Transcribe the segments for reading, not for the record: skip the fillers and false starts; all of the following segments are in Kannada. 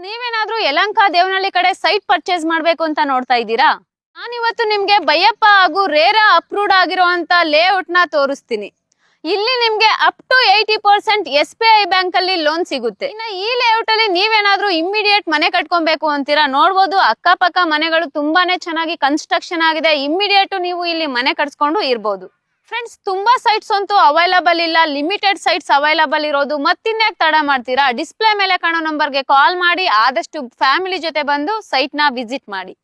ನೀವೇನಾದ್ರೂ ಯಲಹಂಕ ದೇವನಹಳ್ಳಿ ಕಡೆ ಸೈಟ್ ಪರ್ಚೇಸ್ ಮಾಡ್ಬೇಕು ಅಂತ ನೋಡ್ತಾ ಇದ್ದೀರಾ? ನಾನಿವತ್ತು ನಿಮ್ಗೆ ಬೈಯಪ್ಪ ಹಾಗೂ ರೇರಾ ಅಪ್ರೂವ್ಡ್ ಆಗಿರುವಂತ ಲೇಔಟ್ ನ ತೋರಿಸ್ತೀನಿ. ಇಲ್ಲಿ ನಿಮ್ಗೆ ಅಪ್ ಟು 80% SBI ಬ್ಯಾಂಕ್ ಅಲ್ಲಿ ಲೋನ್ ಸಿಗುತ್ತೆ. ಇನ್ನು ಈ ಲೇಔಟ್ ಅಲ್ಲಿ ನೀವೇನಾದ್ರೂ ಇಮಿಡಿಯೇಟ್ ಮನೆ ಕಟ್ಕೊಬೇಕು ಅಂತೀರಾ? ನೋಡ್ಬೋದು, ಅಕ್ಕಪಕ್ಕ ಮನೆಗಳು ತುಂಬಾನೇ ಚೆನ್ನಾಗಿ ಕನ್ಸ್ಟ್ರಕ್ಷನ್ ಆಗಿದೆ. ಇಮಿಡಿಯೇಟ್ ನೀವು ಇಲ್ಲಿ ಮನೆ ಕಟ್ಸ್ಕೊಂಡು ಇರ್ಬೋದು. ಫ್ರೆಂಡ್ಸ್, ತುಂಬಾ ಸೈಟ್ಸ್ ಅಂತೂ ಅವೈಲಬಲ್ ಇಲ್ಲ, ಲಿಮಿಟೆಡ್ ಸೈಟ್ಸ್ ಅವೈಲಬಲ್ ಇರೋದು. ಮತ್ತಿನ್ಯಾಕ್ ತಡ ಮಾಡ್ತೀರಾ? ಡಿಸ್ಪ್ಲೇ ಮೇಲೆ ಕಾಣೋ ನಂಬರ್ಗೆ ಕಾಲ್ ಮಾಡಿ ಆದಷ್ಟು ಫ್ಯಾಮಿಲಿ ಜೊತೆ ಬಂದು ಸೈಟ್ ನ ವಿಸಿಟ್ ಮಾಡಿ.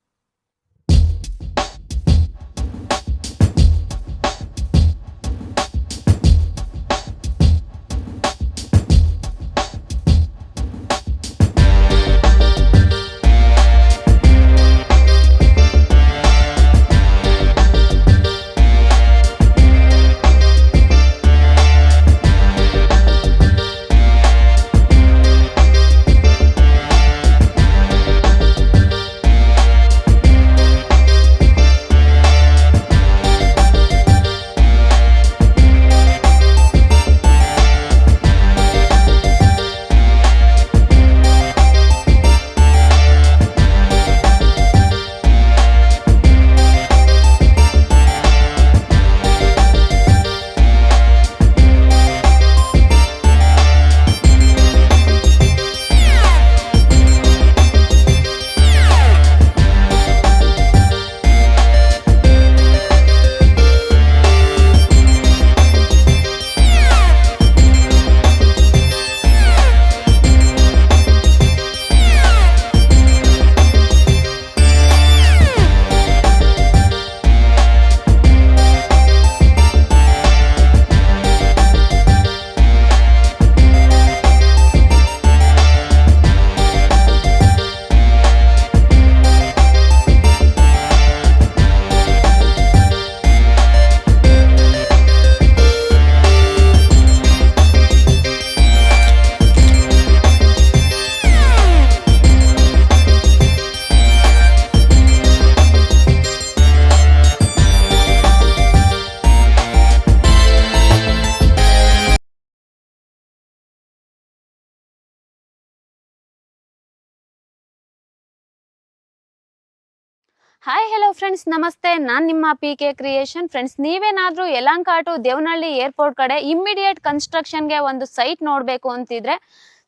ಹಾಯ್ ಹೆಲೋ ಫ್ರೆಂಡ್ಸ್, ನಮಸ್ತೆ. ನಾನು ನಿಮ್ಮ PK ಕ್ರಿಯೇಷನ್. ಫ್ರೆಂಡ್ಸ್, ನೀವೇನಾದ್ರೂ ಯಲಹಂಕ ಟು ದೇವನಹಳ್ಳಿ ಏರ್ಪೋರ್ಟ್ ಕಡೆ ಇಮಿಡಿಯೇಟ್ ಕನ್ಸ್ಟ್ರಕ್ಷನ್ಗೆ ಒಂದು ಸೈಟ್ ನೋಡಬೇಕು ಅಂತಿದ್ರೆ,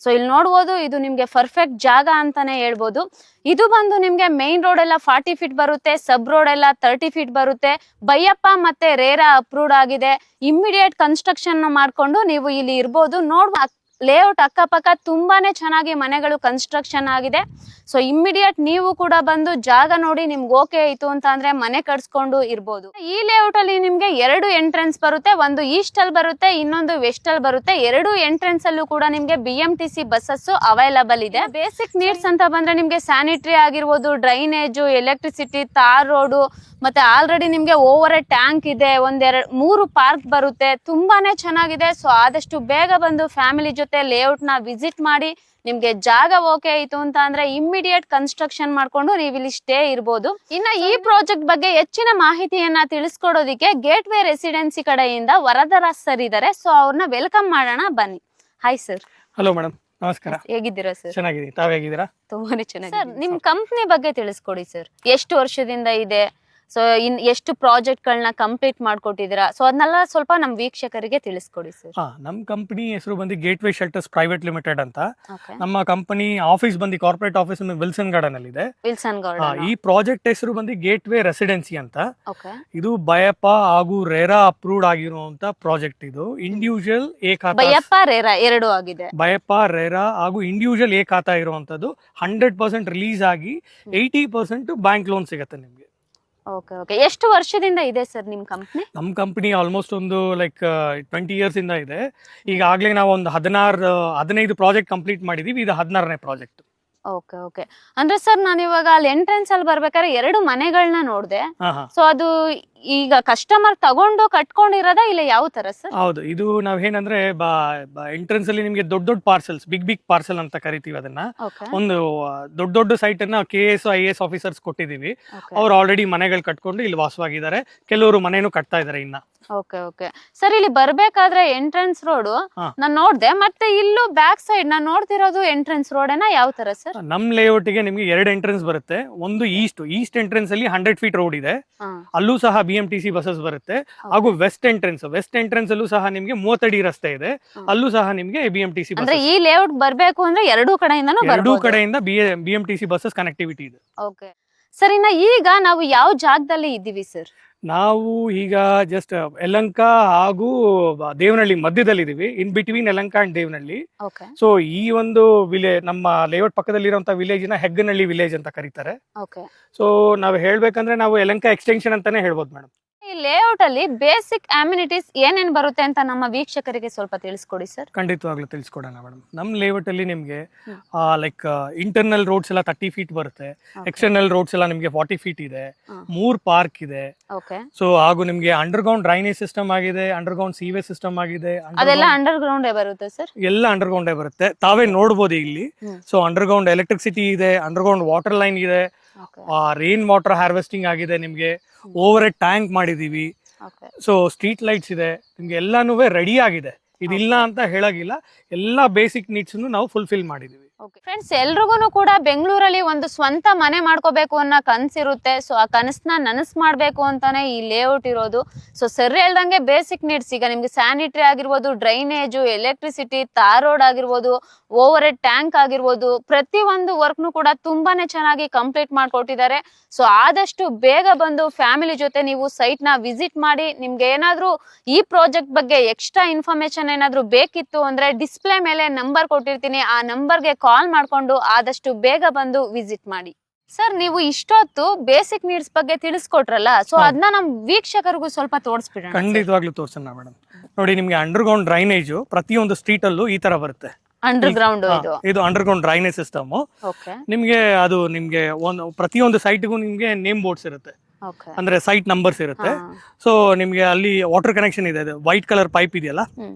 ಸೊ ಇಲ್ಲಿ ನೋಡ್ಬೋದು, ಇದು ನಿಮಗೆ ಪರ್ಫೆಕ್ಟ್ ಜಾಗ ಅಂತಾನೆ ಹೇಳ್ಬೋದು. ಇದು ಬಂದು ನಿಮಗೆ ಮೇನ್ ರೋಡ್ ಎಲ್ಲ 40 ಫೀಟ್ ಬರುತ್ತೆ, ಸಬ್ ರೋಡ್ ಎಲ್ಲ 30 ಫೀಟ್ ಬರುತ್ತೆ. ಬೈಯಪ್ಪ ಮತ್ತೆ ರೇರಾ ಅಪ್ರೂವ್ಡ್ ಆಗಿದೆ. ಇಮಿಡಿಯೇಟ್ ಕನ್ಸ್ಟ್ರಕ್ಷನ್ ಮಾಡ್ಕೊಂಡು ನೀವು ಇಲ್ಲಿ ಇರ್ಬೋದು. ಲೇಔಟ್ ಅಕ್ಕಪಕ್ಕ ತುಂಬಾನೇ ಚೆನ್ನಾಗಿ ಮನೆಗಳು ಕನ್ಸ್ಟ್ರಕ್ಷನ್ ಆಗಿದೆ. ಸೊ ಇಮಿಡಿಯೇಟ್ ನೀವು ಕೂಡ ಬಂದು ಜಾಗ ನೋಡಿ ನಿಮ್ಗೆ ಓಕೆ ಆಯ್ತು ಅಂತ ಅಂದ್ರೆ ಮನೆ ಕಟ್ಸ್ಕೊಂಡು ಇರ್ಬೋದು. ಈ ಲೇಔಟ್ ಅಲ್ಲಿ ನಿಮ್ಗೆ 2 ಎಂಟ್ರೆನ್ಸ್ ಬರುತ್ತೆ. ಒಂದು ಈಸ್ಟ್ ಅಲ್ಲಿ ಬರುತ್ತೆ, ಇನ್ನೊಂದು ವೆಸ್ಟ್ ಅಲ್ಲಿ ಬರುತ್ತೆ. 2 ಎಂಟ್ರೆನ್ಸ್ ಅಲ್ಲೂ ಕೂಡ ನಿಮ್ಗೆ BMTC ಬಸ್ಸಸ್ ಅವೈಲಬಲ್ ಇದೆ. ಬೇಸಿಕ್ ನೀಡ್ಸ್ ಅಂತ ಬಂದ್ರೆ ನಿಮ್ಗೆ ಸ್ಯಾನಿಟರಿ ಆಗಿರ್ಬೋದು, ಡ್ರೈನೇಜು, ಎಲೆಕ್ಟ್ರಿಸಿಟಿ, ತಾರ್ ರೋಡು, ಮತ್ತೆ ಆಲ್ರೆಡಿ ನಿಮ್ಗೆ ಓವರ್ ಟ್ಯಾಂಕ್ ಇದೆ. 3 ಪಾರ್ಕ್ ಬರುತ್ತೆ. ತುಂಬಾನೇ ಚೆನ್ನಾಗಿದೆ. ಸೊ ಆದಷ್ಟು ಬೇಗ ಬಂದು ಫ್ಯಾಮಿಲಿ ಜೊತೆ ಲೇಔಟ್ ನ ವಿಸಿಟ್ ಮಾಡಿ. ನಿಮ್ಗೆ ಜಾಗ ಓಕೆ ಆಯ್ತು ಅಂತ ಅಂದ್ರೆ ಇಮಿಡಿಯೇಟ್ ಕನ್ಸ್ಟ್ರಕ್ಷನ್ ಮಾಡ್ಕೊಂಡು ನೀವು ಇಲ್ಲಿ ಸ್ಟೇ ಇರ್ಬೋದು. ಇನ್ನ ಈ ಪ್ರಾಜೆಕ್ಟ್ ಬಗ್ಗೆ ಹೆಚ್ಚಿನ ಮಾಹಿತಿಯನ್ನ ತಿಳಿಸ್ಕೊಡೋದಿಕ್ಕೆ ಗೇಟ್ ವೇ ರೆಸಿಡೆನ್ಸಿ ಕಡೆಯಿಂದ ವರದರಾಜ್ ಸರ್ ಇದ್ದಾರೆ. ಸೊ ಅವ್ರನ್ನ ವೆಲ್ಕಮ್ ಮಾಡೋಣ, ಬನ್ನಿ. Hi sir. ಹಲೋ ಮೇಡಮ್, ನಮಸ್ಕಾರ. ಹೇಗಿದ್ದೀರಾ ಸರ್? ಚೆನ್ನಾಗಿದ್ದೀನಿ, ತಾವ್ ಹೇಗಿದ್ದೀರಾ? ತುಂಬಾನೇ ಚೆನ್ನಾಗಿ. ಸರ್, ನಿಮ್ ಕಂಪ್ನಿ ಬಗ್ಗೆ ತಿಳಿಸ್ಕೊಡಿ ಸರ್. ಎಷ್ಟು ವರ್ಷದಿಂದ ಇದೆ? ಸೊ ಎಷ್ಟು ಪ್ರಾಜೆಕ್ಟ್ ಗಳನ್ನ ಕಂಪ್ಲೀಟ್ ಮಾಡ್ಕೊಟ್ಟಿದ್ದೀರಾ? ಸೊ ಅದನ್ನೆಲ್ಲ ಸ್ವಲ್ಪ ನಮ್ ವೀಕ್ಷಕರಿಗೆ ತಿಳಿಸ್ಕೊಡಿ ಸರ್. ನಮ್ ಕಂಪನಿ ಹೆಸರು ಬಂದು gate way shelters private limited ಅಂತ. ನಮ್ಮ ಕಂಪನಿ ಆಫೀಸ್ ಬಂದು ಕಾರ್ಪೊರೇಟ್ ಆಫೀಸ್ ವಿಲ್ಸನ್ ಗಾರ್ಡನ್ ಅಲ್ಲಿ ಇದೆ. Wilson garden. ಈ ಪ್ರಾಜೆಕ್ಟ್ ಹೆಸರು ಬಂದು ಗೇಟ್ ವೇ ರೆಸಿಡೆನ್ಸಿ ಅಂತ. ಇದು ಬಯಪ್ಪ ಹಾಗೂ ರೇರಾ ಅಪ್ರೂವ್ಡ್ ಆಗಿರುವಂತ ಪ್ರಾಜೆಕ್ಟ್. ಇದು ಇಂಡಿವಿಜುವಲ್ ಬಯಪ್ಪ ರೇರಾ ಎರಡು ಆಗಿದೆ. ಬಯಪ್ಪ ರೇರಾ ಹಾಗೂ ಇಂಡಿವಿಜುವಲ್ ಖಾತಾ ಇರುವಂತದ್ದು. 100% ರಿಲೀಸ್ ಆಗಿ 80% ಬ್ಯಾಂಕ್ ಲೋನ್ ಸಿಗುತ್ತೆ ನಿಮ್ಗೆ. Okay okay. ಎಷ್ಟು ವರ್ಷದಿಂದ ಇದೆ ಸರ್ ನಿಮ್ ಕಂಪ್ನಿ? ನಮ್ಮ ಕಂಪನಿ ಆಲ್ಮೋಸ್ಟ್ ಒಂದು 20 ಇಯರ್ಸ್ ಇಂದ ಇದೆ. ಈಗಾಗಲೇ ನಾವು ಒಂದು 15 ಪ್ರಾಜೆಕ್ಟ್ ಕಂಪ್ಲೀಟ್ ಮಾಡಿದೀವಿ. ಇದು 16ನೇ ಪ್ರಾಜೆಕ್ಟ್. Okay okay. ಅಂದ್ರೆ ಸರ್, ನಾನು ಇವಾಗ ಅಲ್ಲಿ ಎಂಟ್ರೆನ್ಸ್ ಅಲ್ಲಿ ಬರ್ಬೇಕಾದ್ರೆ 2 ಮನೆಗಳನ್ನ ನೋಡ್ದೆ. ಸೊ ಅದು ಈಗ ಕಸ್ಟಮರ್ ತಗೊಂಡು ಕಟ್ಕೊಂಡಿರೋದ ಇಲ್ಲ ಯಾವ ತರ ಸರ್? ಹೌದು, ಇದು ನಾವ್ ಏನಂದ್ರೆ ಎಂಟ್ರೆನ್ಸ್ ಅಲ್ಲಿ ನಿಮ್ಗೆ ದೊಡ್ಡ ಪಾರ್ಸೆಲ್ಸ್, ಬಿಗ್ ಪಾರ್ಸೆಲ್ ಅಂತ ಕರಿತೀವಿ ಅದನ್ನ. ಒಂದು ದೊಡ್ಡ ಸೈಟ್ ಅನ್ನ KS IAS ಆಫೀಸರ್ಸ್ ಕೊಟ್ಟಿದೀವಿ. ಅವ್ರು ಆಲ್ರೆಡಿ ಮನೆಗಳು ಕಟ್ಕೊಂಡು ಇಲ್ಲಿ ವಾಸವಾಗಿದ್ದಾರೆ. ಕೆಲವರು ಮನೆನೂ ಕಟ್ತಾ ಇದಾರೆ ಇನ್ನ. ಓಕೆ ಓಕೆ ಸರ್, ಇಲ್ಲಿ ಬರ್ಬೇಕಾದ್ರೆ ಎಂಟ್ರೆನ್ಸ್ ರೋಡ್ ಹಾ. ನಾನ್ ನೋಡ್ದೆ, ಮತ್ತೆ ಇಲ್ಲೂ ಬ್ಯಾಕ್ ಸೈಡ್ ನಾನ್ ನೋಡ್ತಿರೋದು ಎಂಟ್ರೆನ್ಸ್ ರೋಡ್ ಯಾವ ತರ ಸರ್? ನಮ್ ಲೇಔಟ್ ಗೆ ನಿಮ್ಗೆ 2 ಎಂಟ್ರೆನ್ಸ್ ಬರುತ್ತೆ. ಒಂದು ಈಸ್ಟ್ ಎಂಟ್ರೆನ್ಸ್ ಅಲ್ಲಿ 100 ಫೀಟ್ ರೋಡ್ ಇದೆ, ಅಲ್ಲೂ ಸಹ BMTC ಬಸಸ್ ಬರುತ್ತೆ. ಹಾಗೂ ವೆಸ್ಟ್ ಎಂಟ್ರೆನ್ಸ್ ಅಲ್ಲೂ ಸಹ ನಿಮ್ಗೆ 30 ಅಡಿ ರಸ್ತೆ ಇದೆ, ಅಲ್ಲೂ ಸಹ ನಿಮ್ಗೆ BMTC ಅಂದ್ರೆ ಈ ಲೇಔಟ್ ಬರ್ಬೇಕು ಅಂದ್ರೆ ಎರಡೂ ಕಡೆಯಿಂದನೂ ಎರಡೂ ಬರ್ಬೋದು. ಕಡೆಯಿಂದ BMTC ಬಸಸ್ ಕನೆಕ್ಟಿವಿಟಿ ಇದೆ. ಓಕೆ ಸರ್, ಇನ್ನ ಈಗ ನಾವು ಯಾವ ಜಾಗದಲ್ಲಿ ಇದ್ದೀವಿ ಸರ್? ನಾವು ಈಗ ಜಸ್ಟ್ ಯಲಹಂಕ ಹಾಗೂ ದೇವನಹಳ್ಳಿ ಮಧ್ಯದಲ್ಲಿ ಇದೀವಿ, in between Yelahanka and Devanahalli. Okay so ಈ ಒಂದು ನಮ್ಮ ಲೇಔಟ್ ಪಕ್ಕದಲ್ಲಿರುವಂತ ವಿಲೇಜ್ ನ ಹೆಗ್ಗನಹಳ್ಳಿ ವಿಲೇಜ್ ಅಂತ ಕರೀತಾರೆ. ಓಕೆ ಸೊ ನಾವು ಹೇಳ್ಬೇಕಂದ್ರೆ ನಾವು ಯಲಹಂಕ ಎಕ್ಸ್ಟೆನ್ಷನ್ ಅಂತಾನೆ ಹೇಳ್ಬೋದು ಮೇಡಮ್. ಈ ಲೇಔಟ್ ಅಲ್ಲಿ ಬೇಸಿಕ್ ಅಮ್ಯುನಿಟೀಸ್ ಏನೇನ್ ಬರುತ್ತೆ ಅಂತ ನಮ್ಮ ವೀಕ್ಷಕರಿಗೆ ಸ್ವಲ್ಪ ತಿಳಿಸ್ಕೊಡಿ ಸರ್. ಖಂಡಿತವಾಗ್ಲೂ ತಿಳಿಸ್ಕೊಡೋಣ ಮೇಡಮ್. ನಮ್ಮ ಲೇಔಟ್ ಅಲ್ಲಿ ನಿಮ್ಗೆ ಲೈಕ್ ಇಂಟರ್ನಲ್ ರೋಡ್ಸ್ ಎಲ್ಲ 30 ಫೀಟ್ ಬರುತ್ತೆ, ಎಕ್ಸ್ಟರ್ನಲ್ ರೋಡ್ಸ್ ಎಲ್ಲ ನಿಮ್ಗೆ 40 ಫೀಟ್ ಇದೆ, 3 ಪಾರ್ಕ್ ಇದೆ. ಓಕೆ ಸೊ ಹಾಗೂ ನಿಮ್ಗೆ ಅಂಡರ್ಗ್ರೌಂಡ್ ಡ್ರೈನೇಜ್ ಸಿಸ್ಟಮ್ ಆಗಿದೆ, ಅಂಡರ್ಗ್ರೌಂಡ್ ಸೀವೇಜ್ ಸಿಸ್ಟಮ್ ಆಗಿದೆ. ಅದೆಲ್ಲ ಅಂಡರ್ ಗ್ರೌಂಡ್ ಬರುತ್ತೆ ಸರ್? ಎಲ್ಲ ಅಂಡರ್ಗ್ರೌಂಡ್ ಬರುತ್ತೆ, ತಾವೇ ನೋಡ್ಬೋದು ಇಲ್ಲಿ. ಸೊ ಅಂಡರ್ಗ್ರೌಂಡ್ ಎಲೆಕ್ಟ್ರಿಸಿಟಿ ಇದೆ, ಅಂಡರ್ಗ್ರೌಂಡ್ ವಾಟರ್ ಲೈನ್ ಇದೆ, ರೈನ್ ವಾಟರ್ ಹಾರ್ವೆಸ್ಟಿಂಗ್ ಆಗಿದೆ, ನಿಮ್ಗೆ ಓವರ್ ಹೆಡ್ ಟ್ಯಾಂಕ್ ಮಾಡಿದೀವಿ. ಸೊ ಸ್ಟ್ರೀಟ್ ಲೈಟ್ಸ್ ಇದೆ, ನಿಮ್ಗೆ ಎಲ್ಲಾನು ರೆಡಿ ಆಗಿದೆ. ಇದಿಲ್ಲ ಅಂತ ಹೇಳಾಗಿಲ್ಲ, ಎಲ್ಲಾ ಬೇಸಿಕ್ ನೀಡ್ಸ್ ನಾವು ಫುಲ್ಫಿಲ್ ಮಾಡಿದೀವಿ. ಫ್ರೆಂಡ್ಸ್, ಎಲ್ರಿಗೂ ಕೂಡ ಬೆಂಗಳೂರಲ್ಲಿ ಒಂದು ಸ್ವಂತ ಮನೆ ಮಾಡ್ಕೋಬೇಕು ಅನ್ನೋ ಕನ್ಸಿರುತ್ತೆ. ಸೊ ಆ ಕನಸನ್ನ ನನಸು ಮಾಡ್ಬೇಕು ಅಂತಾನೆ ಈ ಲೇಔಟ್ ಇರೋದು. ಸೊ ಸರ್ ಹೇಳ್ದಂಗೆ ಬೇಸಿಕ್ ನೀಡ್ಸ್, ಈಗ ನಿಮ್ಗೆ ಸ್ಯಾನಿಟರಿ ಆಗಿರ್ಬೋದು, ಡ್ರೈನೇಜು, ಎಲೆಕ್ಟ್ರಿಸಿಟಿ, ತಾರ್ ರೋಡ್ ಆಗಿರ್ಬೋದು, ಓವರ್ ಹೆಡ್ ಟ್ಯಾಂಕ್ ಆಗಿರ್ಬೋದು, ಪ್ರತಿ ಒಂದು ವರ್ಕ್ನು ಕೂಡ ತುಂಬಾನೇ ಚೆನ್ನಾಗಿ ಕಂಪ್ಲೀಟ್ ಮಾಡ್ಕೊಟ್ಟಿದ್ದಾರೆ. ಸೊ ಆದಷ್ಟು ಬೇಗ ಬಂದು ಫ್ಯಾಮಿಲಿ ಜೊತೆ ನೀವು ಸೈಟ್ ನ ವಿಸಿಟ್ ಮಾಡಿ. ನಿಮ್ಗೆ ಏನಾದ್ರೂ ಈ ಪ್ರಾಜೆಕ್ಟ್ ಬಗ್ಗೆ ಎಕ್ಸ್ಟ್ರಾ ಇನ್ಫಾರ್ಮೇಶನ್ ಏನಾದ್ರೂ ಬೇಕಿತ್ತು ಅಂದ್ರೆ ಡಿಸ್ಪ್ಲೇ ಮೇಲೆ ನಂಬರ್ ಕೊಟ್ಟಿರ್ತೀನಿ, ಆ ನಂಬರ್ಗೆ ಕಾಲ್ ಮಾಡ್ಕೊಂಡು ಆದಷ್ಟು ಬೇಗ ಬಂದು ವಿಸಿಟ್ ಮಾಡಿ. ಸರ್, ನೀವು ಇಷ್ಟೊತ್ತು ಬೇಸಿಕ್ ನೀಡ್ಸ್ ಬಗ್ಗೆ ತಿಳಿಸ್ಕೊಟ್ರಲ್ಲ, ಸೊ ಅದನ್ನ ನಮ್ ವೀಕ್ಷಕರಿಗೂ ಸ್ವಲ್ಪ ತೋರಿಸ್ಬಿಡೋಣ. ಖಂಡಿತವಾಗ್ಲೂ ತೋರ್ಸೋಣ ಮೇಡಮ್. ನೋಡಿ, ನಿಮ್ಗೆ ಅಂಡರ್ಗ್ರೌಂಡ್ ಡ್ರೈನೇಜ್ ಪ್ರತಿಯೊಂದು ಸ್ಟ್ರೀಟ್ ಅಲ್ಲೂ ಈ ತರ ಬರುತ್ತೆ. ಅಂಡರ್ ಗ್ರೌಂಡ್ ಇದು ಅಂಡರ್ಗ್ರೌಂಡ್ ಡ್ರೈನೇಜ್ ಸಿಸ್ಟಮ್. ನಿಮ್ಗೆ ಅದು ನಿಮ್ಗೆ ಪ್ರತಿಯೊಂದು ಸೈಟ್ಗೂ ನಿಮ್ಗೆ ನೇಮ್ ಬೋರ್ಡ್ಸ್ ಇರುತ್ತೆ, ಅಂದ್ರೆ ಸೈಟ್ ನಂಬರ್ಸ್ ಇರುತ್ತೆ. ಸೊ ನಿಮ್ಗೆ ಅಲ್ಲಿ ವಾಟರ್ ಕನೆಕ್ಷನ್ ಇದೆ, ವೈಟ್ ಕಲರ್ ಪೈಪ್ ಇದೆಯಲ್ಲ,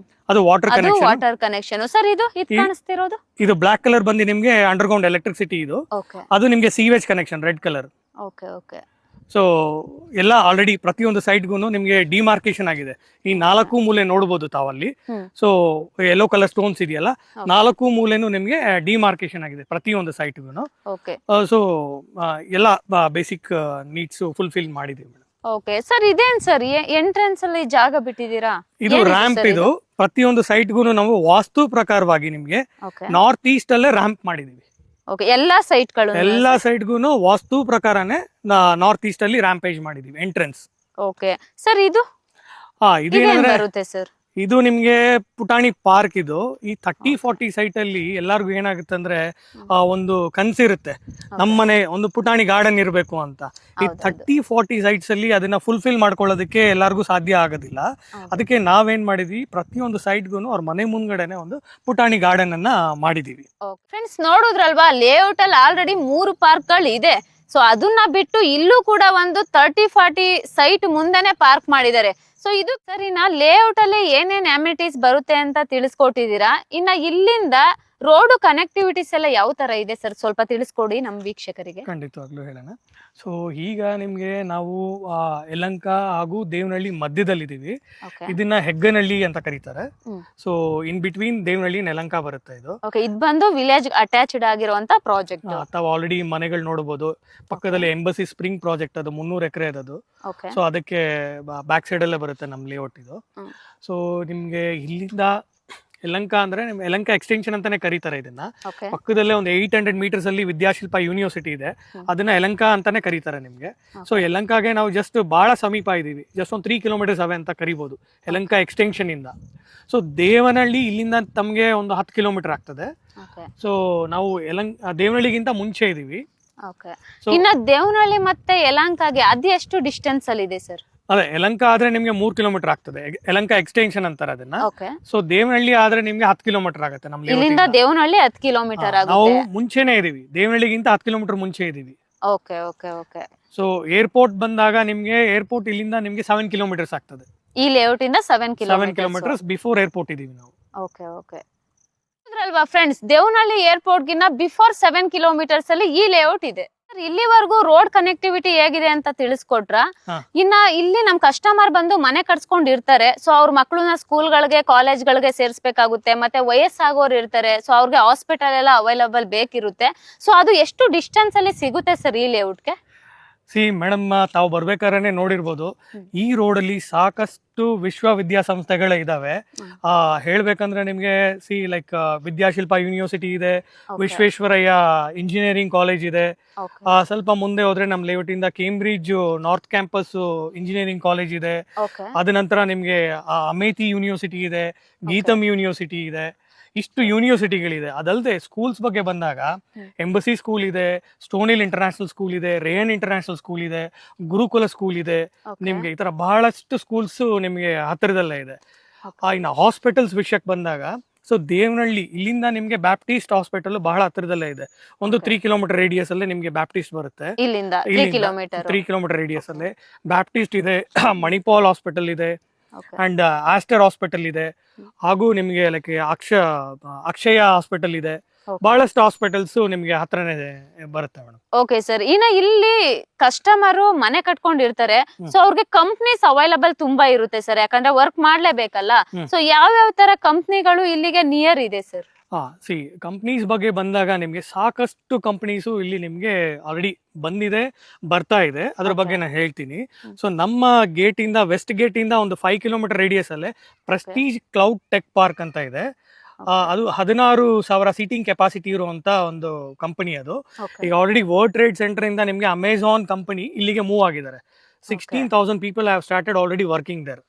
ಅದು ವಾಟರ್ ಕನೆಕ್ಷನ್. ಸರ್, ಇದು ಕಾಣಿಸ್ತಿರೋದು, ಇದು ಬ್ಲಾಕ್ ಕಲರ್ ಬಂದು ನಿಮ್ಗೆ ಅಂಡರ್ಗ್ರೌಂಡ್ ಎಲೆಕ್ಟ್ರಿಸಿಟಿ. ಇದು ಅದು ನಿಮ್ಗೆ sewage connection red colour. So ಎಲ್ಲ ಆಲ್ರೆಡಿ ಪ್ರತಿಯೊಂದು ಸೈಟ್ಗೂ ನಿಮ್ಗೆ ಡಿಮಾರ್ಕೇಶನ್ ಆಗಿದೆ. ಈ 4 ಮೂಲೆ ನೋಡ್ಬೋದು ತಾವಲ್ಲಿ. ಸೊ ಯೆಲ್ಲೋ ಕಲರ್ ಸ್ಟೋನ್ಸ್ ಇದೆಯಲ್ಲ, 4 ಮೂಲೆನೂ ನಿಮ್ಗೆ ಡಿಮಾರ್ಕೇಶನ್ ಆಗಿದೆ ಪ್ರತಿಯೊಂದು ಸೈಟ್ಗೂ. ಸೊ ಎಲ್ಲ ಬೇಸಿಕ್ ನೀಡ್ಸ್ ಫುಲ್ಫಿಲ್ ಮಾಡಿದೀವಿ ಮೇಡಮ್. ಓಕೆ ಸರ್, ಇದೇನ್ ಸರ್ ಎಂಟ್ರೆನ್ಸ್ ಅಲ್ಲಿ ಜಾಗ ಬಿಟ್ಟಿದ್ದೀರಾ? ಇದು ರ್ಯಾಂಪ್. ಇದು ಪ್ರತಿಯೊಂದು ಸೈಟ್ಗೂ ನಾವು ವಾಸ್ತು ಪ್ರಕಾರವಾಗಿ ನಿಮ್ಗೆ ನಾರ್ತ್ ಈಸ್ಟ್ ಅಲ್ಲೇ ರ್ಯಾಂಪ್ ಮಾಡಿದೀವಿ. ಎಲ್ಲಾ ಸೈಟ್ಗೂ ವಾಸ್ತು ಪ್ರಕಾರನೇ ನಾರ್ತ್ ಈಸ್ಟ್ ಅಲ್ಲಿ ರ್ಯಾಂಪೇಜ್ ಮಾಡಿದೀವಿ ಎಂಟ್ರೆನ್ಸ್. ಓಕೆ ಸರ್, ಇದು ಬರುತ್ತೆ ಸರ್? ಇದು ನಿಮ್ಗೆ ಪುಟಾಣಿ ಪಾರ್ಕ್. ಇದು ಈ 30-40 ಸೈಟ್ ಅಲ್ಲಿ ಎಲ್ಲಾರ್ಗು ಏನಾಗುತ್ತೆ ಅಂದ್ರೆ ಒಂದು ಕನ್ಸಿರುತ್ತೆ, ನಮ್ಮನೆ ಒಂದು ಪುಟಾಣಿ ಗಾರ್ಡನ್ ಇರಬೇಕು ಅಂತ. ಈ 30-40 ಸೈಟ್ಸ್ ಅಲ್ಲಿ ಅದನ್ನ ಫುಲ್ಫಿಲ್ ಮಾಡ್ಕೊಳ್ಳೋದಕ್ಕೆ ಎಲ್ಲಾರ್ಗು ಸಾಧ್ಯ ಆಗೋದಿಲ್ಲ. ಅದಕ್ಕೆ ನಾವೇನ್ ಮಾಡಿದ್ವಿ, ಪ್ರತಿಯೊಂದು ಸೈಟ್ಗೂ ಅವ್ರ ಮನೆ ಮುಂದ್ಗಡೆನೆ ಒಂದು ಪುಟಾಣಿ ಗಾರ್ಡನ್ ಅನ್ನ ಮಾಡಿದೀವಿ. ಫ್ರೆಂಡ್ಸ್, ನೋಡುದ್ರಲ್ವಾ, ಲೇಔಟ್ ಅಲ್ಲಿ ಆಲ್ರೆಡಿ 3 ಪಾರ್ಕ್ ಗಳು ಇದೆ. ಸೊ ಅದನ್ನ ಬಿಟ್ಟು ಇಲ್ಲೂ ಕೂಡ ಒಂದು 30-40 ಸೈಟ್ ಮುಂದೆನೆ ಪಾರ್ಕ್ ಮಾಡಿದ್ದಾರೆ. ಸೊ ಇದು ಸರಿನಾ? ಲೇಔಟ್ ಅಲ್ಲಿ ಏನೇನ್ ಅಮ್ಯುನಿಟೀಸ್ ಬರುತ್ತೆ ಅಂತ ತಿಳಿಸ್ಕೊಟ್ಟಿದ್ದೀರಾ. ಇನ್ನ ಇಲ್ಲಿಂದ ರೋಡ್ ಕನೆಕ್ಟಿವಿಟೀಸ್ ಎಲ್ಲ ಯಾವ ತರ ಇದೆ ಸರ್, ಸ್ವಲ್ಪ ತಿಳಿಸ್ಕೊಡಿ ನಮ್ಮ ವೀಕ್ಷಕರಿಗೆ. ಖಂಡಿತವಾಗ್ಲೂ ಹೇಳೋಣ. ಸೊ ಈಗ ನಿಮ್ಗೆ ನಾವು ಯಲಹಂಕ ಹಾಗೂ ದೇವನಹಳ್ಳಿ ಮಧ್ಯದಲ್ಲಿದ್ದೀವಿ. ಇದನ್ನ ಹೆಗ್ಗನಹಳ್ಳಿ ಅಂತ ಕರೀತಾರೆ. So in between Devanahalli Yelahanka ಬರುತ್ತೆ ಇದು. ಇದು ಬಂದು ವಿಲೇಜ್ ಅಟ್ಯಾಚ್ಡ್ ಆಗಿರುವಂತ ಪ್ರಾಜೆಕ್ಟ್. ತಾವು ಆಲ್ರೆಡಿ ಮನೆಗಳು ನೋಡಬಹುದು. ಪಕ್ಕದಲ್ಲಿ ಎಂಬಸಿ ಸ್ಪ್ರಿಂಗ್ ಪ್ರಾಜೆಕ್ಟ್, ಅದು 300 ಎಕರೆ ಅದು. ಸೊ ಅದಕ್ಕೆ ಬ್ಯಾಕ್ ಸೈಡ್ ಅಲ್ಲೇ ಬರುತ್ತೆ ನಮ್ ಲೇಔಟ್ ಇದು. ಸೊ ನಿಮ್ಗೆ ಇಲ್ಲಿಂದ ಯಲಹಂಕ ಅಂದ್ರೆ ಯಲಹಂಕ ಎಕ್ಸ್ಟೆನ್ಷನ್ ಅಂತಾನೆ ಕರೀತಾರೆ ಇದನ್ನ. ಪಕ್ಕದಲ್ಲೇ ಒಂದು 800 ಮೀಟರ್ಸ್ ಅಲ್ಲಿ ವಿದ್ಯಾಶಿಲ್ಪ ಯೂನಿವರ್ಸಿಟಿ ಇದೆ, ಅದನ್ನ ಯಲಹಂಕ ಅಂತಾನೆ ಕರೀತಾರೆ ನಿಮ್ಗೆ. ಸೊ ಯಲಹಂಕಾಗೆ ನಾವು ಜಸ್ಟ್ ಬಹಳ ಸಮೀಪ ಇದೀವಿ, ಜಸ್ಟ್ ಒಂದು 3 ಕಿಲೋಮೀಟರ್ಸ್ ಅವೇ ಅಂತ ಕರಿಬಹುದು ಯಲಹಂಕ ಎಕ್ಸ್ಟೆನ್ಷನ್ ಇಂದ. ಸೊ ದೇವನಹಳ್ಳಿ ಇಲ್ಲಿಂದ ತಮ್ಗೆ ಒಂದು 10 ಕಿಲೋಮೀಟರ್ ಆಗ್ತದೆ. ಸೊ ನಾವು ದೇವನಹಳ್ಳಿಗಿಂತ ಮುಂಚೆ ಇದೀವಿ. ಇನ್ನ ದೇವನಹಳ್ಳಿ ಮತ್ತೆ ಯಲಹಂಕಾಗೆ ಅದು ಎಷ್ಟು ಡಿಸ್ಟೆನ್ಸ್ ಅಲ್ಲಿ ಇದೆ ಸರ್? ಅದೇ ಯಲಹಂಕ ಆದ್ರೆ ನಿಮ್ಗೆ 3 ಕಿಲೋಮೀಟರ್ ಆಗ್ತದೆ, ಯಲಹಂಕ ಎಕ್ಸ್ಟೆನ್ಷನ್ ಅಂತಾರೆ ಅದನ್ನ. ಸೊ ದೇವನಹಳ್ಳಿ ಆದ್ರೆ ನಿಮ್ಗೆ 10 ಕಿಲೋಮೀಟರ್ ಆಗುತ್ತೆ. ಇಲ್ಲಿಂದ ದೇವನಹಳ್ಳಿ 10 ಕಿಲೋಮೀಟರ್ ಆಗುತ್ತೆ. ನಾವು ಮುಂಚೆನೆ ಇದೀವಿ, ದೇವನಹಳ್ಳಿಗಿಂತ 10 ಕಿಲೋಮೀಟರ್ ಮುಂಚೆ ಇದೀವಿ. ಸೊ ಏರ್ಪೋರ್ಟ್ ಬಂದಾಗ ನಿಮ್ಗೆ ಏರ್ಪೋರ್ಟ್ ಇಲ್ಲಿಂದ ನಿಮ್ಗೆ 7 ಕಿಲೋಮೀಟರ್ಸ್ ಆಗ್ತದೆ. ಈ ಲೇಔಟ್ ಇಂದ 7 ಕಿಲೋಮೀಟರ್ಸ್ ಬಿಫೋರ್ ಏರ್ಪೋರ್ಟ್ ಇದೀವಿ ನಾವು. ಅಲ್ವಾ ಫ್ರೆಂಡ್ಸ್, ದೇವನಹಳ್ಳಿ ಏರ್ಪೋರ್ಟ್ ಗಿನ್ನ ಬಿಫೋರ್ 7 ಕಿಲೋಮೀಟರ್ಸ್ ಅಲ್ಲಿ ಈ ಲೇಔಟ್ ಇದೆ. ಇಲ್ಲಿವರೆಗೂ ರೋಡ್ ಕನೆಕ್ಟಿವಿಟಿ ಹೇಗಿದೆ ಅಂತ ತಿಳಿಸ್ಕೊಟ್ರ. ಇನ್ನ ಇಲ್ಲಿ ನಮ್ ಕಸ್ಟಮರ್ ಬಂದು ಮನೆ ಕಟ್ಸ್ಕೊಂಡಿರ್ತಾರೆ. ಸೊ ಅವ್ರ ಮಕ್ಳನ್ನ ಸ್ಕೂಲ್ಗಳಿಗೆ ಕಾಲೇಜ್ಗಳಿಗೆ ಸೇರಿಸಬೇಕಾಗುತ್ತೆ. ಮತ್ತೆ ವಯಸ್ಸಾಗೋರು ಇರ್ತಾರೆ. ಸೊ ಅವ್ರಿಗೆ ಹಾಸ್ಪಿಟಲ್ ಎಲ್ಲ ಅವೈಲಬಲ್ ಬೇಕಿರುತ್ತೆ. ಸೊ ಅದು ಎಷ್ಟು ಡಿಸ್ಟೆನ್ಸ್ ಅಲ್ಲಿ ಸಿಗುತ್ತೆ ಸರ್ ಈ ಲೇಔಟ್ಗೆ? ಮೇಡಮ್, ತಾವು ಬರ್ಬೇಕಾದ್ರೆ ನೋಡಿರ್ಬೋದು, ಈ ರೋಡಲ್ಲಿ ಸಾಕಷ್ಟು ವಿಶ್ವವಿದ್ಯಾಸಂಸ್ಥೆಗಳೇ ಇದಾವೆ. ಹೇಳ್ಬೇಕಂದ್ರೆ ನಿಮ್ಗೆ ಲೈಕ್ ವಿದ್ಯಾಶಿಲ್ಪ ಯೂನಿವರ್ಸಿಟಿ ಇದೆ, ವಿಶ್ವೇಶ್ವರಯ್ಯ ಇಂಜಿನಿಯರಿಂಗ್ ಕಾಲೇಜ್ ಇದೆ. ಸ್ವಲ್ಪ ಮುಂದೆ ಹೋದ್ರೆ ನಮ್ ಲೇಔಟ್ ಇಂದ Cambridge north campus engineering college ಇದೆ. ಅದ ನಂತರ ನಿಮ್ಗೆ ಅಮೇಥಿ ಯೂನಿವರ್ಸಿಟಿ ಇದೆ, ಗೀತಮ್ ಯೂನಿವರ್ಸಿಟಿ ಇದೆ. ಇಷ್ಟು ಯೂನಿವರ್ಸಿಟಿಗಳಿದೆ. ಅದಲ್ಲದೆ ಸ್ಕೂಲ್ಸ್ ಬಗ್ಗೆ ಬಂದಾಗ ಎಂಬಸಿ ಸ್ಕೂಲ್ ಇದೆ, ಸ್ಟೋನಿಲ್ ಇಂಟರ್ನ್ಯಾಷನಲ್ ಸ್ಕೂಲ್ ಇದೆ, ರೇಯನ್ ಇಂಟರ್ನ್ಯಾಷನಲ್ ಸ್ಕೂಲ್ ಇದೆ, ಗುರುಕುಲ ಸ್ಕೂಲ್ ಇದೆ. ನಿಮ್ಗೆ ಈ ತರ ಬಹಳಷ್ಟು ಸ್ಕೂಲ್ಸ್ ನಿಮ್ಗೆ ಹತ್ತಿರದಲ್ಲೇ ಇದೆ. ಇನ್ನು ಹಾಸ್ಪಿಟಲ್ಸ್ ವಿಷಯಕ್ಕೆ ಬಂದಾಗ, ಸೊ ದೇವನಹಳ್ಳಿ ಇಲ್ಲಿಂದ ನಿಮ್ಗೆ ಬ್ಯಾಪ್ಟಿಸ್ಟ್ ಹಾಸ್ಪಿಟಲ್ ಬಹಳ ಹತ್ತಿರದಲ್ಲೇ ಇದೆ. ಒಂದು 3 ಕಿಲೋಮೀಟರ್ ರೇಡಿಯಸ್ ಅಲ್ಲೇ ನಿಮ್ಗೆ ಬ್ಯಾಪ್ಟಿಸ್ಟ್ ಬರುತ್ತೆ. 3 ಕಿಲೋಮೀಟರ್ ರೇಡಿಯಸ್ ಅಲ್ಲೇ ಬ್ಯಾಪ್ಟಿಸ್ಟ್ ಇದೆ, ಮಣಿಪಾಲ್ ಹಾಸ್ಪಿಟಲ್ ಇದೆ, ಅಂಡ್ ಆಸ್ಟರ್ ಹಾಸ್ಪಿಟಲ್ ಇದೆ, ಹಾಗೂ ನಿಮ್ಗೆ ಲೈಕ್ ಅಕ್ಷಯ ಹಾಸ್ಪಿಟಲ್ ಇದೆ. ಬಹಳಷ್ಟು ಹಾಸ್ಪಿಟಲ್ಸ್ ನಿಮ್ಗೆ ಹತ್ರನೇ ಬರುತ್ತೆ ಮೇಡಮ್. Okay sir. ಇನ್ನ ಇಲ್ಲಿ ಕಸ್ಟಮರ್ ಮನೆ ಕಟ್ಕೊಂಡಿರ್ತಾರೆ. ಸೊ ಅವ್ರಿಗೆ ಕಂಪ್ನೀಸ್ ಅವೈಲಬಲ್ ತುಂಬಾ ಇರುತ್ತೆ ಸರ್, ಯಾಕಂದ್ರೆ ವರ್ಕ್ ಮಾಡ್ಲೇಬೇಕಲ್ಲ. ಸೊ ಯಾವ ತರ ಕಂಪ್ನಿಗಳು ಇಲ್ಲಿಗೆ ನಿಯರ್ ಇದೆ ಸರ್? ಕಂಪ್ನೀಸ್ ಬಗ್ಗೆ ಬಂದಾಗ ನಿಮ್ಗೆ ಸಾಕಷ್ಟು ಕಂಪ್ನೀಸು ಇಲ್ಲಿ ನಿಮ್ಗೆ ಆಲ್ರೆಡಿ ಬಂದಿದೆ, ಬರ್ತಾ ಇದೆ. ಅದ್ರ ಬಗ್ಗೆ ನಾನು ಹೇಳ್ತೀನಿ. ಸೊ ನಮ್ಮ ಗೇಟ್ ಇಂದ, ವೆಸ್ಟ್ ಗೇಟ್ ಇಂದ ಒಂದು 5 ಕಿಲೋಮೀಟರ್ ರೇಡಿಯಸ್ ಅಲ್ಲೇ ಪ್ರೆಸ್ಟೀಜ್ ಕ್ಲೌಡ್ ಟೆಕ್ ಪಾರ್ಕ್ ಅಂತ ಇದೆ. ಅದು 16,000 ಸೀಟಿಂಗ್ ಕೆಪಾಸಿಟಿ ಇರುವಂತ ಒಂದು ಕಂಪನಿ. ಅದು ಈಗ ಆಲ್ರೆಡಿ ವರ್ಲ್ಡ್ ಟ್ರೇಡ್ ಸೆಂಟರ್ ಇಂದ ನಿಮ್ಗೆ ಅಮೆಝಾನ್ ಕಂಪನಿ ಇಲ್ಲಿಗೆ ಮೂವ್ ಆಗಿದ್ದಾರೆ. 16,000 people have started already working there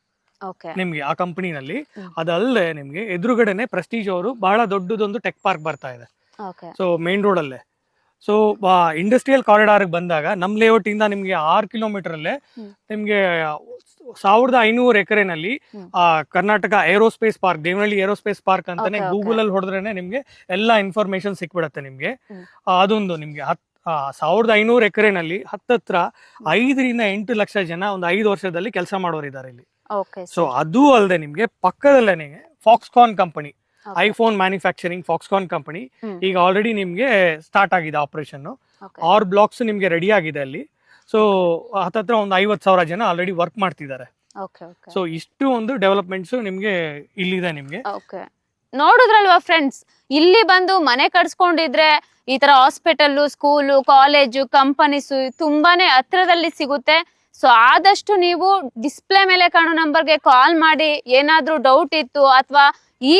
ನಿಮ್ಗೆ ಆ ಕಂಪನಿನಲ್ಲಿ. ಅದಲ್ಲದೆ ನಿಮ್ಗೆ ಎದುರುಗಡೆನೆ ಪ್ರೆಸ್ಟೀಜ್ ಅವರು ಬಹಳ ದೊಡ್ಡದೊಂದು ಟೆಕ್ ಪಾರ್ಕ್ ಬರ್ತಾ ಇದೆ. ಸೊ ಮೇನ್ ರೋಡ್ ಅಲ್ಲೇ. ಸೊ ಇಂಡಸ್ಟ್ರಿಯಲ್ ಕಾರಿಡಾರ್ ಬಂದಾಗ ನಮ್ ಲೇಔಟ್ ಇಂದ ನಿಮ್ಗೆ 6 ಕಿಲೋಮೀಟರ್ ಅಲ್ಲೇ ನಿಮ್ಗೆ 1,500 ಎಕರೆನಲ್ಲಿ Karnataka aerospace park, Devanahalli aerospace park ಅಂತಾನೆ ಗೂಗಲ್ ಅಲ್ಲಿ ಹೊಡೆದ್ರೇನೆ ನಿಮ್ಗೆ ಎಲ್ಲಾ ಇನ್ಫಾರ್ಮೇಶನ್ ಸಿಕ್ಬಿಡತ್ತೆ ನಿಮ್ಗೆ. ಅದೊಂದು ನಿಮ್ಗೆ 1,500 ಎಕರೆನಲ್ಲಿ ಹತ್ತತ್ರ 5 ರಿಂದ 8 ಲಕ್ಷ ಜನ ಒಂದು 5 ವರ್ಷದಲ್ಲಿ ಕೆಲಸ ಮಾಡೋರಿದ್ದಾರೆ ಇಲ್ಲಿ. ಸೊ ಅದು ಅಲ್ಲದೆ ನಿಮ್ಗೆ ಪಕ್ಕದಲ್ಲೇ Foxconn company, iPhone manufacturing Foxconn company ಈಗ ಆಲ್ರೆಡಿ ನಿಮ್ಗೆ ಸ್ಟಾರ್ಟ್ ಆಗಿದೆ ಆಪರೇಷನ್. 6 ಬ್ಲಾಕ್ಸ್ ನಿಮ್ಗೆ ರೆಡಿ ಆಗಿದೆ ಅಲ್ಲಿ. ಸೊ ಹತ್ತತ್ರ ಒಂದು 50,000 ಜನ ಆಲ್ರೆಡಿ ವರ್ಕ್ ಮಾಡ್ತಿದ್ದಾರೆ. ಸೊ ಇಷ್ಟು ಒಂದು ಡೆವಲಪ್ಮೆಂಟ್ಸ್ ನಿಮ್ಗೆ ಇಲ್ಲಿದೆ. ನಿಮ್ಗೆ ನೋಡುದ್ರಲ್ವಾ ಫ್ರೆಂಡ್ಸ್, ಇಲ್ಲಿ ಬಂದು ಮನೆ ಕಟ್ಸ್ಕೊಂಡಿದ್ರೆ ಈ ತರ ಹಾಸ್ಪಿಟಲ್, ಸ್ಕೂಲು, ಕಾಲೇಜು, ಕಂಪನೀಸ್ ತುಂಬಾನೇ ಹತ್ರದಲ್ಲಿ ಸಿಗುತ್ತೆ. ಸೊ ಆದಷ್ಟು ನೀವು ಡಿಸ್ಪ್ಲೇ ಮೇಲೆ ಕಾಣೋ ನಂಬರ್ಗೆ ಕಾಲ್ ಮಾಡಿ ಏನಾದ್ರೂ ಡೌಟ್ ಇತ್ತು ಅಥವಾ ಈ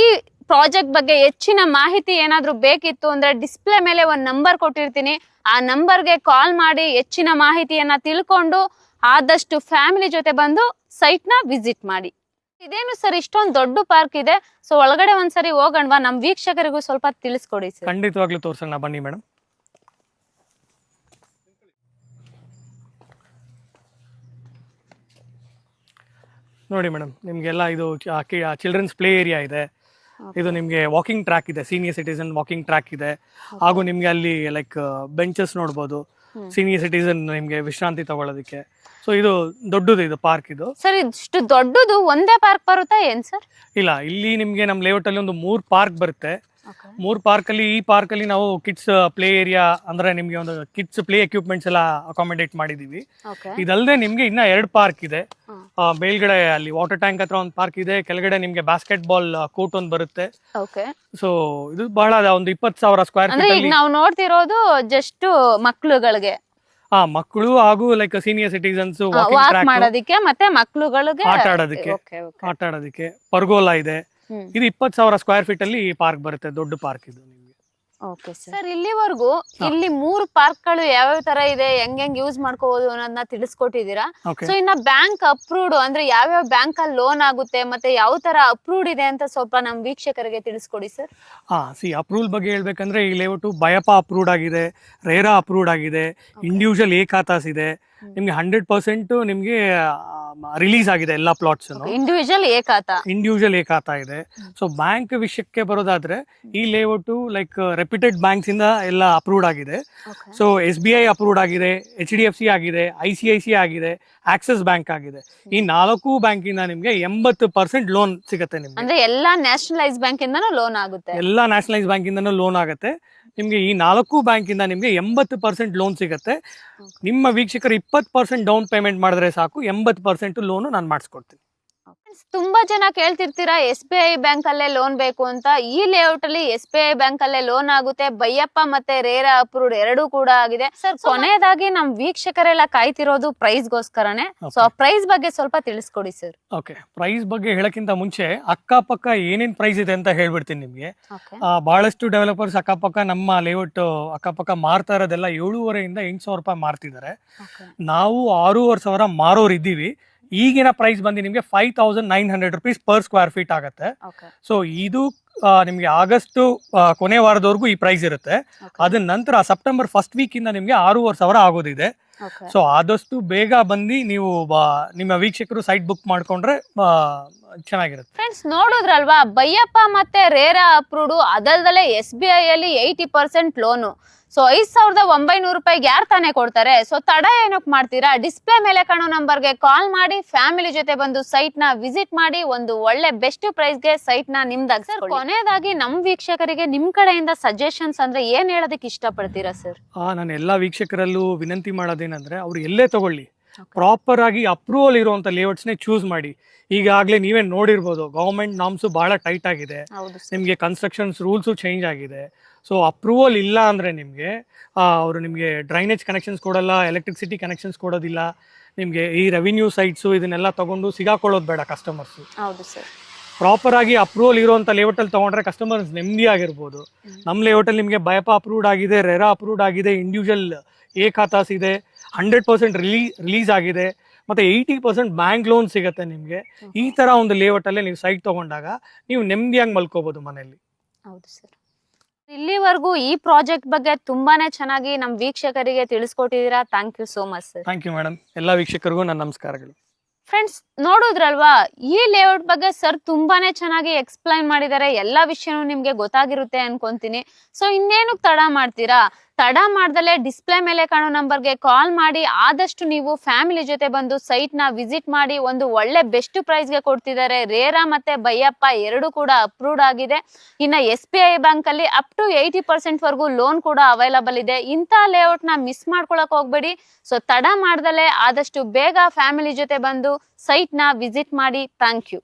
ಪ್ರಾಜೆಕ್ಟ್ ಬಗ್ಗೆ ಹೆಚ್ಚಿನ ಮಾಹಿತಿ ಏನಾದ್ರೂ ಬೇಕಿತ್ತು ಅಂದ್ರೆ ಡಿಸ್ಪ್ಲೇ ಮೇಲೆ ಒಂದು ನಂಬರ್ ಕೊಟ್ಟಿರ್ತೀನಿ. ಆ ನಂಬರ್ಗೆ ಕಾಲ್ ಮಾಡಿ ಹೆಚ್ಚಿನ ಮಾಹಿತಿಯನ್ನ ತಿಳ್ಕೊಂಡು ಆದಷ್ಟು ಫ್ಯಾಮಿಲಿ ಜೊತೆ ಬಂದು ಸೈಟ್ ನ ವಿಸಿಟ್ ಮಾಡಿ. ಇದೇನು ಸರ್ ಇಷ್ಟೊಂದು ದೊಡ್ಡ ಪಾರ್ಕ್ ಇದೆ. ಸೊ ಒಳಗಡೆ ಒಂದ್ಸರಿ ಹೋಗೋಣವಾ? ನಮ್ ವೀಕ್ಷಕರಿಗೂ ಸ್ವಲ್ಪ ತಿಳಿಸ್ಕೊಡಿ ಸರ್. ಖಂಡಿತವಾಗ್ಲೂ ತೋರ್ಸೋಣ, ಬನ್ನಿ ಮೇಡಮ್. ನೋಡಿ ಮೇಡಮ್, ನಿಮ್ಗೆಲ್ಲ ಇದು ಚಿಲ್ಡ್ರನ್ಸ್ ಪ್ಲೇ ಏರಿಯಾ ಇದೆ. ಇದು ನಿಮ್ಗೆ ವಾಕಿಂಗ್ ಟ್ರ್ಯಾಕ್ ಇದೆ, ಸೀನಿಯರ್ ಸಿಟಿಸನ್ ವಾಕಿಂಗ್ ಟ್ರ್ಯಾಕ್ ಇದೆ. ಹಾಗೂ ನಿಮ್ಗೆ ಅಲ್ಲಿ ಲೈಕ್ ಬೆಂಚಸ್ ನೋಡ್ಬೋದು, ಸೀನಿಯರ್ ಸಿಟಿಸನ್ ನಿಮ್ಗೆ ವಿಶ್ರಾಂತಿ ತಗೊಳ್ಳೋದಕ್ಕೆ. ಸೊ ಇದು ದೊಡ್ಡದು, ಇದು ಪಾರ್ಕ್. ಇದು ಸರ್ ಇಷ್ಟು ದೊಡ್ಡದು ಒಂದೇ ಪಾರ್ಕ್ ಬರುತ್ತಾ ಏನ್ ಸರ್? ಇಲ್ಲ, ಇಲ್ಲಿ ನಿಮ್ಗೆ ನಮ್ಮ ಲೇಔಟ್ ಅಲ್ಲಿ ಒಂದು 3 ಪಾರ್ಕ್ ಬರುತ್ತೆ. 3 ಪಾರ್ಕ್ ಅಲ್ಲಿ, ಈ ಪಾರ್ಕ್ ಅಲ್ಲಿ ನಾವು ಕಿಡ್ಸ್ ಪ್ಲೇ ಏರಿಯಾ ಅಂದ್ರೆ ನಿಮ್ಗೆ ಒಂದು ಕಿಡ್ಸ್ ಪ್ಲೇ ಎಕ್ವಿಪ್ಮೆಂಟ್ಸ್ ಎಲ್ಲ ಅಕಾಮಿಡೇಟ್ ಮಾಡಿದೀವಿ. ಇದಲ್ಲದೆ ನಿಮ್ಗೆ ಇನ್ನ 2 ಪಾರ್ಕ್ ಇದೆ. ಮೇಲ್ಗಡೆ ಅಲ್ಲಿ ವಾಟರ್ ಟ್ಯಾಂಕ್ ಹತ್ರ ಒಂದು ಪಾರ್ಕ್ ಇದೆ, ಕೆಳಗಡೆ ನಿಮ್ಗೆ ಬಾಸ್ಕೆಟ್ ಬಾಲ್ ಕೋರ್ಟ್ ಒಂದು ಬರುತ್ತೆ. ಸೊ ಇದು ಬಹಳ ಒಂದು 20,000 ಸ್ಕ್ವೇರ್ ಫೀಟ್. ನಾವು ನೋಡ್ತಿರೋದು ಜಸ್ಟ್ ಮಕ್ಕಳುಗಳಿಗೆ, ಮಕ್ಕಳು ಹಾಗೂ ಲೈಕ್ ಸೀನಿಯರ್ ಸಿಟಿಸನ್ಸ್ ಮಾಡೋದಕ್ಕೆ ಮತ್ತೆ ಮಕ್ಕಳುಗಳಿಗೆ ಆಟ ಆಡೋದಕ್ಕೆ ಪರ್ಗೋಲಾ ಇದೆ. ಇದು 20,000 ಸ್ಕ್ವೇರ್ ಫೀಟ್ ಅಲ್ಲಿ ಈ ಪಾರ್ಕ್ ಬರುತ್ತೆ, ದೊಡ್ಡ ಪಾರ್ಕ್ ಇದು ನಿಮ್ಗೆ. ಸರ್ ಇಲ್ಲಿವರೆಗೂ ಇಲ್ಲಿ 3 ಪಾರ್ಕ್ ಗಳು ಯಾವ್ಯಾವ ತರ ಇದೆ, ಹೆಂಗ್ ಯೂಸ್ ಮಾಡ್ಕೋಬಹುದು ಅನ್ನೋದನ್ನ ತಿಳಿಸ್ಕೊಟ್ಟಿದ್ದೀರಾ. ಸೊ ಇನ್ನ ಬ್ಯಾಂಕ್ ಅಪ್ರೂವ್ಡ್ ಅಂದ್ರೆ ಯಾವ್ಯಾವ ಬ್ಯಾಂಕ್ ಅಲ್ಲಿ ಲೋನ್ ಆಗುತ್ತೆ ಮತ್ತೆ ಯಾವ ತರ ಅಪ್ರೂವ್ಡ್ ಇದೆ ಅಂತ ಸ್ವಲ್ಪ ನಮ್ ವೀಕ್ಷಕರಿಗೆ ತಿಳಿಸ್ಕೊಡಿ ಸರ್. ಅಪ್ರೂವಲ್ ಬಗ್ಗೆ ಹೇಳ್ಬೇಕಂದ್ರೆ ಈ ಲೇಔಟ್ ಬಯಪಾ ಅಪ್ರೂವ್ಡ್ ಆಗಿದೆ, ರೇರಾ ಅಪ್ರೂವ್ಡ್ ಆಗಿದೆ, ಇಂಡಿವಿಜುವಲ್ ಖಾತಾಸ್ ಇದೆ. ನಿಮ್ಗೆ 100% ನಿಮ್ಗೆ ರಿಲೀಸ್ ಆಗಿದೆ ಎಲ್ಲಾ ಪ್ಲಾಟ್ಸ್. ಇಂಡಿವಿಜುವಲ್ ಖಾತಾ ಇದೆ. ಸೊ ಬ್ಯಾಂಕ್ ವಿಷಯಕ್ಕೆ ಬರೋದಾದ್ರೆ ಈ ಲೇಔಟ್ ಲೈಕ್ ರೆಪ್ಯೂಟೆಡ್ ಬ್ಯಾಂಕ್ಸ್ ಇಂದ ಎಲ್ಲ ಅಪ್ರೂವ್ಡ್ ಆಗಿದೆ. ಸೊ SBI ಅಪ್ರೂವ್ಡ್ ಆಗಿದೆ, HDFC ಆಗಿದೆ, ICICI ಆಗಿದೆ, ಆಕ್ಸಿಸ್ ಬ್ಯಾಂಕ್ ಆಗಿದೆ. ಈ 4 ಬ್ಯಾಂಕ್ ಇಂದ ನಿಮ್ಗೆ 80% ಲೋನ್ ಸಿಗುತ್ತೆ ನಿಮ್ಗೆ. ಅಂದ್ರೆ ಎಲ್ಲಾ ನ್ಯಾಷನಲೈಸ್ ಬ್ಯಾಂಕ್ ಇಂದನೂ ಲೋನ್ ಆಗುತ್ತೆ. ಎಲ್ಲಾ ನ್ಯಾಷನಲೈಸ್ ಬ್ಯಾಂಕ್ ಇಂದನೂ ಲೋನ್ ಆಗುತ್ತೆ. ನಿಮ್ಗೆ ಈ 4 ಬ್ಯಾಂಕಿಂದ ನಿಮ್ಗೆ 80% ಲೋನ್ ಸಿಗುತ್ತೆ. ನಿಮ್ಮ ವೀಕ್ಷಕರು 20% ಡೌನ್ ಪೇಮೆಂಟ್ ಮಾಡಿದ್ರೆ ಸಾಕು, 80% ಲೋನು ನಾನು ಮಾಡಿಸ್ಕೊಡ್ತೀನಿ. ತುಂಬಾ ಜನ ಕೇಳ್ತಿರ್ತೀರಾ SBI ಬ್ಯಾಂಕ್ ಅಲ್ಲೇ ಲೋನ್ ಬೇಕು ಅಂತ. ಈ ಲೇಔಟ್ ಅಲ್ಲಿ SBI ಬ್ಯಾಂಕ್ ಅಲ್ಲೇ ಲೋನ್ ಆಗುತ್ತೆ, ಬೈಯಪ್ಪ ಮತ್ತೆ ರೇರಾ ಅಪ್ರೂವ್ಡ್ ಎರಡೂ ಕೂಡ ಆಗಿದೆ. ಸರ್ ಕೊನೆಯದಾಗಿ ನಮ್ ವೀಕ್ಷಕರೆಲ್ಲ ಕಾಯ್ತಿರೋದು ಪ್ರೈಸ್ ಗೋಸ್ಕರನೇ. ಸೊ ಆ ಪ್ರೈಸ್ ಬಗ್ಗೆ ಸ್ವಲ್ಪ ತಿಳಿಸ್ಕೊಡಿ ಸರ್. ಓಕೆ, ಪ್ರೈಸ್ ಬಗ್ಗೆ ಹೇಳಕ್ಕಿಂತ ಮುಂಚೆ ಅಕ್ಕಪಕ್ಕ ಏನೇನ್ ಪ್ರೈಸ್ ಇದೆ ಅಂತ ಹೇಳ್ಬಿಡ್ತೀನಿ ನಿಮ್ಗೆ. ಬಹಳಷ್ಟು ಡೆವಲಪರ್ಸ್ ಅಕ್ಕಪಕ್ಕ ನಮ್ಮ ಲೇಔಟ್ ಅಕ್ಕಪಕ್ಕ ಮಾರ್ತಾ ಇರೋದೆಲ್ಲ 7,500 ಇಂದ 8,000 ರೂಪಾಯಿ ಮಾರ್ತಿದ್ದಾರೆ. ನಾವು 6,500 ಮಾರೋರು ಇದ್ದೀವಿ. ಈಗಿನ ಪ್ರೈಸ್ ಬಂದು ನಿಮಗೆ 5,900 rupees per square feet ಆಗುತ್ತೆ. ಸೊ ಇದು ನಿಮಗೆ ಆಗಸ್ಟ್ ಕೊನೆ ವಾರದವರೆಗೂ ಈ ಪ್ರೈಸ್ ಇರುತ್ತೆ. ಅದ ನಂತರ ಸೆಪ್ಟೆಂಬರ್ ಫಸ್ಟ್ ವೀಕ್ ಇಂದ ನಿಮಗೆ 6,500 ಆಗೋದಿದೆ. ಸೊ ಆದಷ್ಟು ಬೇಗ ಬಂದು ನೀವು ನಿಮ್ಮ ವೀಕ್ಷಕರು ಸೈಟ್ ಬುಕ್ ಮಾಡ್ಕೊಂಡ್ರೆ ಚೆನ್ನಾಗಿರುತ್ತೆ. ಫ್ರೆಂಡ್ಸ್ ನೋಡಿದ್ರಲ್ವಾ, ಬೈಯಪ್ಪ ಮತ್ತೆ ರೇರಾ ಅಪ್ರೂವ್ಡ್, ಅದಲ್ದಲೆ SBI ಅಲ್ಲಿ 80% ಲೋನು. ಸೊ 5,900 ರೂಪಾಯಿಗೆ ಯಾರು ತಾನೇ ಕೊಡ್ತಾರೆ? ಸೊ ತಡ ಏನಕ್ಕೆ ಮಾಡ್ತೀರಾ? ಡಿಸ್ಪ್ಲೇ ಮೇಲೆ ಕಾಣೋ ನಂಬರ್ಗೆ ಕಾಲ್ ಮಾಡಿ ಫ್ಯಾಮಿಲಿ ಜೊತೆ ಬಂದು ಸೈಟ್ ನ ವಿಸಿಟ್ ಮಾಡಿ ಒಂದು ಒಳ್ಳೆ ಬೆಸ್ಟ್ ಪ್ರೈಸ್ ಗೆ ಸೈಟ್ ನ ನಿಮ್ದಾಗಿ. ಸರ್ ಕೊನೆಯದಾಗಿ ನಮ್ ವೀಕ್ಷಕರಿಗೆ ನಿಮ್ ಕಡೆಯಿಂದ ಸಜೆಷನ್ಸ್ ಅಂದ್ರೆ ಏನ್ ಹೇಳೋದಕ್ಕೆ ಇಷ್ಟಪಡ್ತೀರಾ ಸರ್? ನಾನು ಎಲ್ಲಾ ವೀಕ್ಷಕರಲ್ಲೂ ವಿನಂತಿ ಮಾಡೋದೇನಂದ್ರೆ, ಅವ್ರು ಎಲ್ಲೇ ತಗೊಳ್ಳಿ ಪ್ರಾಪರ್ ಆಗಿ ಅಪ್ರೂವಲ್ ಇರುವಂತ ಲೇಔಟ್ಸ್ನೇ ಚೂಸ್ ಮಾಡಿ. ಈಗಾಗಲೇ ನೀವೇ ನೋಡಿರ್ಬೋದು, ಗವರ್ಮೆಂಟ್ ನಾರ್ಮ್ಸ್ ಬಹಳ ಟೈಟ್ ಆಗಿದೆ, ನಿಮಗೆ ಕನ್ಸ್ಟ್ರಕ್ಷನ್ಸ್ ರೂಲ್ಸು ಚೇಂಜ್ ಆಗಿದೆ. ಸೊ ಅಪ್ರೂವಲ್ ಇಲ್ಲ ಅಂದರೆ ನಿಮಗೆ ಅವರು ನಿಮಗೆ ಡ್ರೈನೇಜ್ ಕನೆಕ್ಷನ್ಸ್ ಕೊಡಲ್ಲ, ಎಲೆಕ್ಟ್ರಿಸಿಟಿ ಕನೆಕ್ಷನ್ಸ್ ಕೊಡೋದಿಲ್ಲ. ನಿಮಗೆ ಈ ರೆವಿನ್ಯೂ ಸೈಟ್ಸು ಇದನ್ನೆಲ್ಲ ತಗೊಂಡು ಸಿಗಾಕೊಳ್ಳೋದು ಬೇಡ ಕಸ್ಟಮರ್ಸು. ಹೌದು ಸರ್. ಪ್ರಾಪರ್ ಆಗಿ ಅಪ್ರೂವಲ್ ಇರುವಂಥ ಲೇಔಟಲ್ಲಿ ತೊಗೊಂಡ್ರೆ ಕಸ್ಟಮರ್ಸ್ ನೆಮ್ಮದಿಯಾಗಿರ್ಬೋದು. ನಮ್ಮ ಲೇಔಟಲ್ಲಿ ನಿಮಗೆ ಬಯಪ ಅಪ್ರೂವ್ಡ್ ಆಗಿದೆ, ರೆರಾ ಅಪ್ರೂವ್ಡ್ ಆಗಿದೆ, ಇಂಡಿವಿಜುವಲ್ ಖಾತಾಸ್ ಇದೆ, 100% ರಿಲೀಸ್ ಆಗಿದೆ, ಮತ್ತು 80% ಬ್ಯಾಂಕ್ ಲೋನ್ ಸಿಗುತ್ತೆ ನಿಮಗೆ. ಈ ಥರ ಒಂದು ಲೇಔಟಲ್ಲೇ ನೀವು ಸೈಟ್ ತೊಗೊಂಡಾಗ ನೀವು ನೆಮ್ಮದಿಯಾಗಿ ಮಲ್ಕೋಬೋದು ಮನೆಯಲ್ಲಿ. ಹೌದು ಸರ್. ಇಲ್ಲಿವರೆಗೂ ಈ ಪ್ರಾಜೆಕ್ಟ್ ಬಗ್ಗೆ ತುಂಬಾನೇ ಚೆನ್ನಾಗಿ ನಮ್ಮ ವೀಕ್ಷಕರಿಗೆ ತಿಳಿಸ್ಕೊಟ್ಟಿದ್ದೀರಾ. Thank you so much sir. Thank you madam. ಎಲ್ಲ ವೀಕ್ಷಕರಿಗೂ ನನ್ನ ನಮಸ್ಕಾರಗಳು. ಫ್ರೆಂಡ್ಸ್ ನೋಡಿದ್ರಲ್ವಾ, ಈ ಲೇಔಟ್ ಬಗ್ಗೆ ಸರ್ ತುಂಬಾನೇ ಚೆನ್ನಾಗಿ ಎಕ್ಸ್ಪ್ಲೈನ್ ಮಾಡಿದ್ದಾರೆ. ಎಲ್ಲಾ ವಿಷಯನೂ ನಿಮ್ಗೆ ಗೊತ್ತಾಗಿರುತ್ತೆ ಅನ್ಕೊಂತೀನಿ. ಸೊ ಇನ್ನೇನು ತಡ ಮಾಡ್ತೀರಾ? ತಡ ಮಾಡ್ದಲೆ ಡಿಸ್ಪ್ಲೇ ಮೇಲೆ ಕಾಣೋ ನಂಬರ್ಗೆ ಕಾಲ್ ಮಾಡಿ ಆದಷ್ಟು ನೀವು ಫ್ಯಾಮಿಲಿ ಜೊತೆ ಬಂದು ಸೈಟ್ ನ ವಿಸಿಟ್ ಮಾಡಿ. ಒಂದು ಒಳ್ಳೆ ಬೆಸ್ಟ್ ಪ್ರೈಸ್ ಗೆ ಕೊಡ್ತಿದ್ದಾರೆ. ರೇರಾ ಮತ್ತೆ ಬೈಯಪ್ಪ ಎರಡೂ ಕೂಡ ಅಪ್ರೂವ್ಡ್ ಆಗಿದೆ. ಇನ್ನ SBI ಬ್ಯಾಂಕ್ ಅಲ್ಲಿ ಅಪ್ ಟು 80% ವರೆಗೂ ಲೋನ್ ಕೂಡ ಅವೈಲಬಲ್ ಇದೆ. ಇಂಥ ಲೇಔಟ್ ನ ಮಿಸ್ ಮಾಡ್ಕೊಳಕ್ ಹೋಗ್ಬೇಡಿ. ಸೊ ತಡ ಮಾಡ್ದಲೆ ಆದಷ್ಟು ಬೇಗ ಫ್ಯಾಮಿಲಿ ಜೊತೆ ಬಂದು ಸೈಟ್ ನ ವಿಸಿಟ್ ಮಾಡಿ. Thank you.